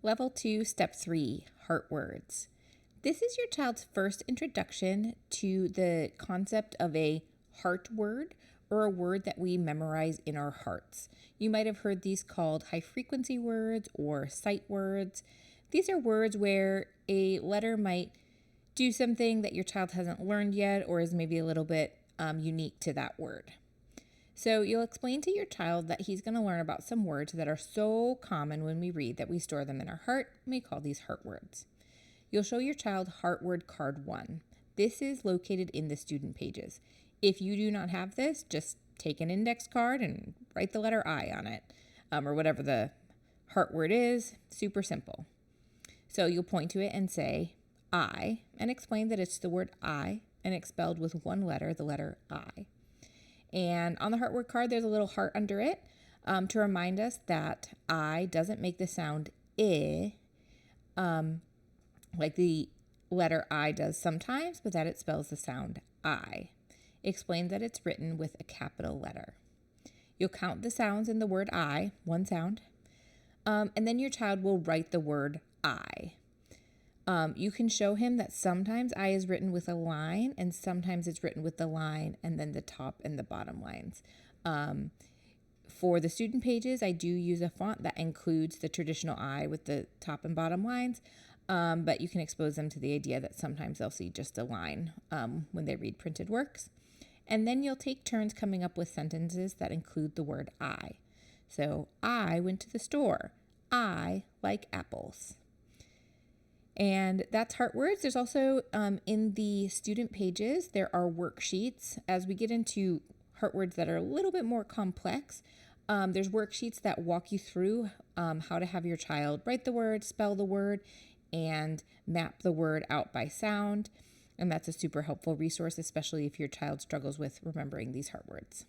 Level 2, Step 3, Heart Words. This is your child's first introduction to the concept of a heart word, or a word that we memorize in our hearts. You might have heard these called high frequency words or sight words. These are words where a letter might do something that your child hasn't learned yet or is maybe a little bit unique to that word. So you'll explain to your child that he's going to learn about some words that are so common when we read that we store them in our heart, and we call these heart words. You'll show your child Heart Word Card 1. This is located in the student pages. If you do not have this, just take an index card and write the letter I on it, or whatever the heart word is. Super simple. So you'll point to it and say I, and explain that it's the word I, and it's spelled with one letter, the letter I. And on the heart word card, there's a little heart under it to remind us that I doesn't make the sound I, like the letter I does sometimes, but that it spells the sound I. Explain that it's written with a capital letter. You'll count the sounds in the word I, one sound, and then your child will write the word I. You can show him that sometimes I is written with a line, and sometimes it's written with the line and then the top and the bottom lines. For the student pages, I do use a font that includes the traditional I with the top and bottom lines, but you can expose them to the idea that sometimes they'll see just a line when they read printed works. And then you'll take turns coming up with sentences that include the word I. So, I went to the store. I like apples. And that's heart words. There's also in the student pages, there are worksheets. As we get into heart words that are a little bit more complex, there's worksheets that walk you through how to have your child write the word, spell the word, and map the word out by sound. And that's a super helpful resource, especially if your child struggles with remembering these heart words.